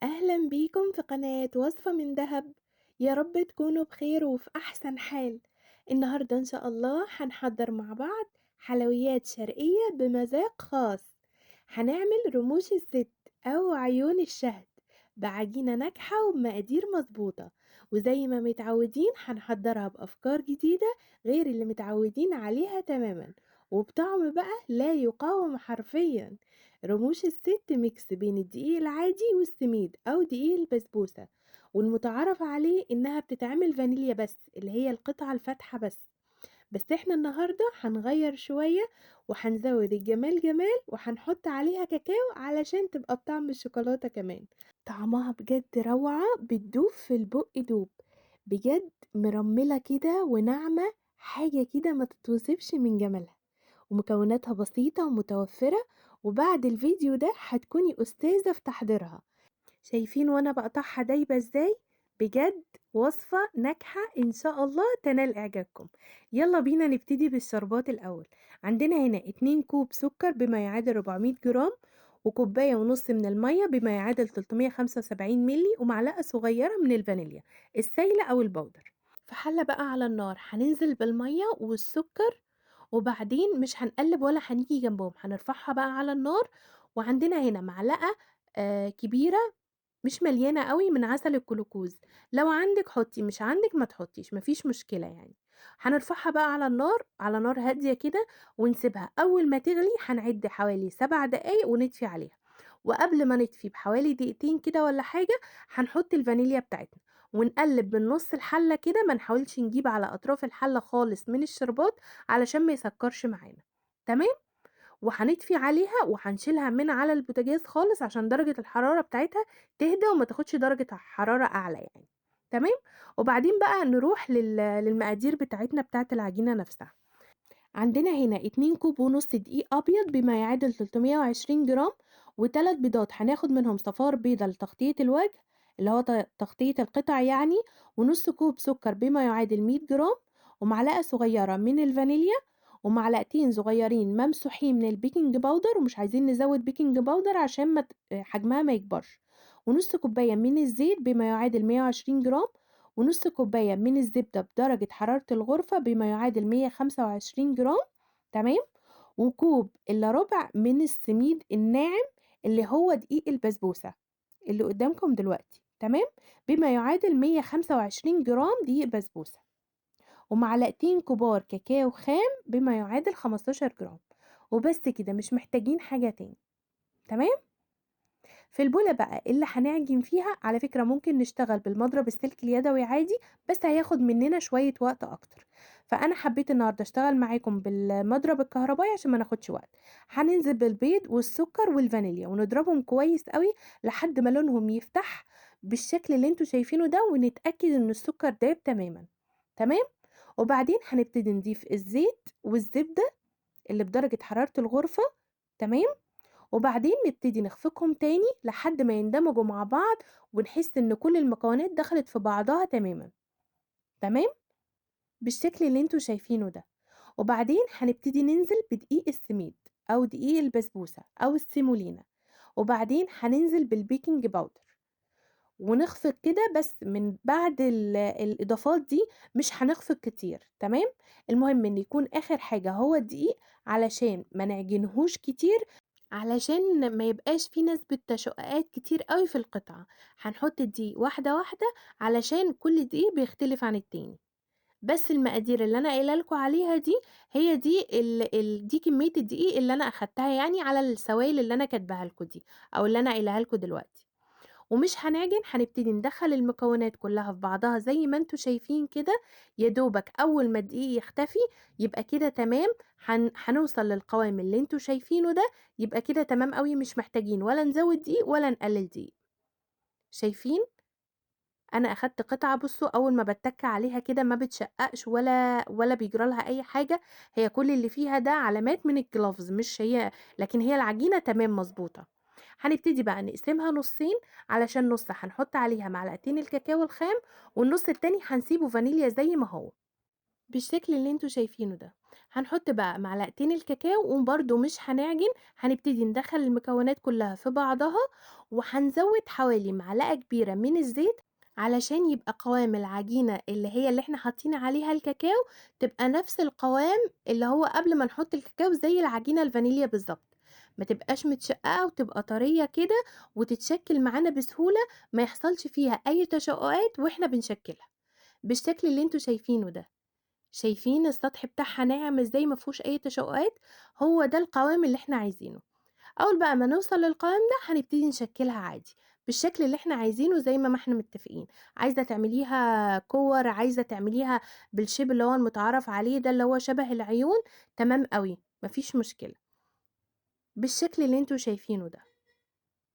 أهلا بيكم في قناة وصفة من دهب. يا رب تكونوا بخير وفي أحسن حال. النهاردة إن شاء الله هنحضر مع بعض حلويات شرقية بمذاق خاص. هنعمل رموش الست أو عيون الشهد بعجينة ناجحة وبمقادير مظبوطة، وزي ما متعودين هنحضرها بأفكار جديدة غير اللي متعودين عليها تماما، وبطعم بقى لا يقاوم حرفيا. رموش الست ميكس بين الدقيق العادي والسميد أو دقيق البسبوسة، والمتعارف عليه إنها بتتعمل فانيليا بس، اللي هي القطعة الفاتحة بس احنا النهاردة هنغير شوية وهنزود الجمال جمال، وهنحط عليها كاكاو علشان تبقى بطعم الشوكولاتة كمان. طعمها بجد روعة، بتدوب في البق دوب، بجد مرملة كده وناعمة، حاجة كده ما تتوصفش من جمالها، ومكوناتها بسيطة ومتوفرة. وبعد الفيديو ده هتكوني أستاذة في تحضيرها. شايفين وانا بقطعها دايبة ازاي؟ بجد وصفة ناجحة ان شاء الله تنال اعجابكم. يلا بينا نبتدي بالشربات الاول. عندنا هنا 2 كوب سكر بما يعادل 400 جرام، وكوباية ونص من المية بما يعادل 375 ملي، ومعلقة صغيرة من الفانيليا السايلة او البودر. في حلة بقى على النار هننزل بالمية والسكر، وبعدين مش هنقلب ولا هنيجي جنبهم، هنرفعها بقى على النار. وعندنا هنا معلقة كبيرة مش مليانة قوي من عسل الجلوكوز، لو عندك حطي، مش عندك ما تحطيش، مفيش مشكلة يعني. هنرفعها بقى على النار، على نار هادية كده، ونسيبها أول ما تغلي هنعد حوالي 7 دقايق ونطفي عليها. وقبل ما نطفي بحوالي دقيقتين كده ولا حاجة هنحط الفانيليا بتاعتنا، ونقلب من نص الحلة كده، ما نحاولش نجيب على أطراف الحلة خالص من الشربات علشان ما يسكرش معانا. تمام. وهنطفي عليها وهنشيلها من على البوتاجاز خالص عشان درجة الحرارة بتاعتها تهدى وما تاخدش درجة حرارة أعلى يعني. تمام. وبعدين بقى نروح للمقادير بتاعتنا بتاعة العجينة نفسها. عندنا هنا 2 كوب ونص دقيق أبيض بما يعادل 320 جرام، و3 بيضات هناخد منهم صفار بيضة لتغطية الوجه، اللي هو تغطية القطع يعني، ونص كوب سكر بما يعادل 100 جرام، ومعلقة صغيرة من الفانيليا، ومعلقتين صغيرين ممسوحين من البيكنج باودر، ومش عايزين نزود بيكنج باودر عشان ما حجمها ما يكبرش، ونص كوباية من الزيت بما يعادل 120 جرام، ونص كوباية من الزبدة بدرجة حرارة الغرفة بما يعادل 125 جرام. تمام. وكوب إلا ربع من السميد الناعم اللي هو دقيق البسبوسة اللي قدامكم دلوقتي. تمام. بما يعادل 125 جرام دقيق بسبوسة، ومعلقتين كبار كاكاو خام بما يعادل 15 جرام. وبس كده، مش محتاجين حاجة تاني. تمام. في البولة بقى اللي هنعجن فيها، على فكرة ممكن نشتغل بالمضرب السلك اليدوي عادي، بس هياخد مننا شوية وقت اكتر، فانا حبيت النهارده اشتغل معاكم بالمضرب الكهربائي عشان ما ناخدش وقت. هننزل بالبيض والسكر والفانيليا ونضربهم كويس قوي لحد ما لونهم يفتح بالشكل اللي انتوا شايفينه ده، ونتأكد ان السكر داب تماما. تمام. وبعدين هنبتدي نضيف الزيت والزبدة اللي بدرجة حرارة الغرفة. تمام. وبعدين نبتدي نخفقهم تاني لحد ما يندمجوا مع بعض، ونحس ان كل المكونات دخلت في بعضها تماما. تمام. بالشكل اللي انتوا شايفينه ده. وبعدين هنبتدي ننزل بدقيق السميد او دقيق البسبوسة او السيمولينا، وبعدين هننزل بالبيكنج باودر ونخفق كده، بس من بعد الإضافات دي مش هنخفق كتير. تمام. المهم ان يكون اخر حاجة هو الدقيق، علشان ما نعجنهوش كتير، علشان ما يبقاش في نسبة تشققات كتير قوي في القطعة. هنحط الدقيق واحدة واحدة علشان كل دقيق بيختلف عن التاني. بس المقادير اللي انا قايله لكم عليها دي، هي دي دي كمية الدقيق اللي انا اخدتها يعني على السوائل اللي انا كاتباها لكم دي، او اللي انا قايلها لكم دلوقتي. ومش هنعجن، هنبتدي ندخل المكونات كلها في بعضها زي ما انتوا شايفين كده، يا دوبك اول ما الدقيق يختفي يبقى كده تمام. هنوصل للقوام اللي انتوا شايفينه ده، يبقى كده تمام قوي، مش محتاجين ولا نزود دقيق ولا نقلل دقيق. شايفين؟ انا اخدت قطعة، بصوا اول ما بتك عليها كده ما بتشققش ولا بيجرى لها اي حاجة، هي كل اللي فيها ده علامات من الجلافز مش هي، لكن هي العجينة تمام مظبوطة. هنبتدي بقى نقسمها نصين، علشان نص هنحط عليها معلقتين الكاكاو الخام، والنص التاني هنسيبه فانيليا زي ما هو. بالشكل اللي أنتم شايفينه ده. هنحط بقى معلقتين الكاكاو وبرضه مش هنعجن، هنبتدي ندخّل المكونات كلّها في بعضها، وهنزوّد حوالي معلقة كبيرة من الزيت علشان يبقى قوام العجينة اللي إحنا حاطين عليها الكاكاو، تبقى نفس القوام اللي هو قبل ما نحط الكاكاو زي العجينة الفانيليا بالضبط، ما تبقاش متشققة وتبقى طرية كده وتتشكِّل معانا بسهولة، ما يحصلش فيها أي تشقُّقات وإحنا بنشكِّلها، بالشكل اللي أنتم شايفينه ده. شايفين السطح بتاعها ناعم إزاي ما فيهوش أي تشقُّقات، هو ده القوام اللي إحنا عايزينه. أول بقى ما نوصل للقوام ده هنبتدي نشكّلها عادي، بالشكل اللي إحنا عايزينه زي ما إحنا متفقين، عايزة تعمليها كِوَر، عايزة تعمليها بالshape اللي هو المتعارف عليه ده اللي هو شبه العيون، تمام أوي، ما فيش مشكلة، بالشكل اللي أنتم شايفينه ده،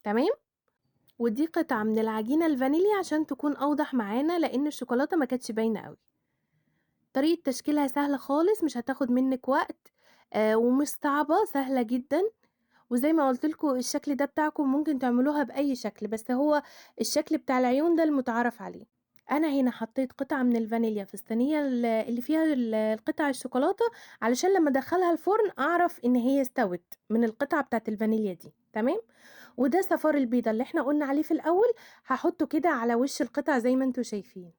تمام؟ ودي قطعة من العجينة الفانيليا عشان تكون أوضح معانا لإن الشوكولاتة ما كانتش باينة أوي. طريقة تشكيلها سهلة خالص، مش هتاخد منِّك وقت، ومش صعبة، سهلة جدًا، وزي ما قُلت لكم الشكل ده بتاعكم ممكن تعملوها بأي شكل، بس هو الشكل بتاع العيون ده المُتعارف عليه. أنا هنا حطيت قطعة من الفانيليا في الصينية اللي فيها القطع الشوكولاتة، علشان لمّا أدخّلها الفرن أعرف إن هي استوت من القطعة بتاعة الفانيليا دي، تمام؟ وده صفار البيضة اللي إحنا قُلنا عليه في الأول، هاحطه كده على وش القطع زي ما أنتم شايفين.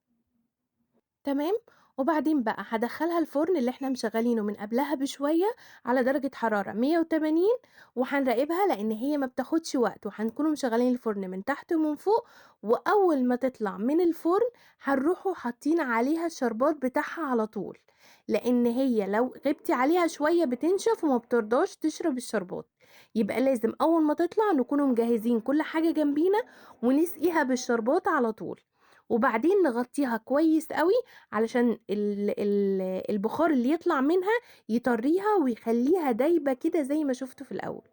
تمام، وبعدين بقى هادخّلها الفرن اللي إحنا مشغّلينه من قبلها بشوية على درجة حرارة 180 وهنراقبها لإن هي ما بتاخدش وقت، وهنكونوا مشغّلين الفرن من تحت ومن فوق، وأول ما تطلع من الفرن هنروحوا حاطين عليها الشربات بتاعها على طول، لإن هي لو غِبتِ عليها شوية بتنشف وما بترضاش تشرب الشربات، يبقى لازم أول ما تطلع نكونوا مجهّزين كل حاجة جنبينا ونسقيها بالشربات على طول. وبعدين نغطّيها كويس أوي علشان البخار اللي يطلع منها يطرّيها ويخلّيها دايبة كده زي ما شُفتوا في الأول،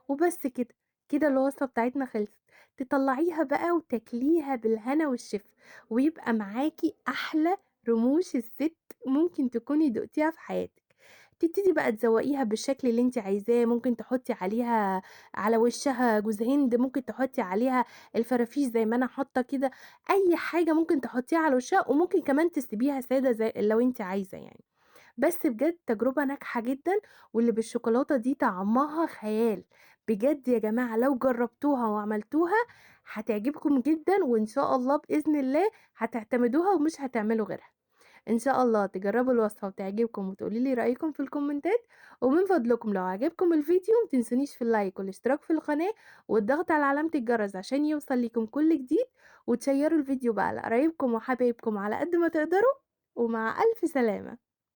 وبس كده، كده الوصفة بتاعتنا خلصت، تطلّعيها بقى وتاكليها بالهنا والشفا، ويبقى معاكِ أحلى رموش الست ممكن تكوني دُقتيها في حياتِك. تبتدي بقى تزوّقيها بالشكل اللي أنتِ عايزاه، ممكن تحطّي عليها على وشّها جوز هند، ممكن تحطّي عليها الفرافيش زي ما أنا حاطّة كده، أي حاجة ممكن تحطّيها على وشّها، وممكن كمان تسيبيها سادة زي لو أنتِ عايزة يعني. بس بجد تجربة ناجحة جدًا، واللي بالشوكولاتة دي طعمها خيال، بجد يا جماعة لو جرّبتوها وعملتوها هتعجبكم جدًا، وإن شاء الله بإذن الله هتعتمدوها ومش هتعملوا غيرها. إن شاء الله تجربوا الوصفة وتعجبكم وتقولوا لي رأيكم في الكومنتات، ومن فضلكم لو عجبكم الفيديو ما تنسونيش في اللايك والاشتراك في القناة والضغط على علامة الجرس عشان يوصل لكم كل جديد، وتشيروا الفيديو بقى لقرايبكم وحبايبكم على قد ما تقدروا، ومع ألف سلامة.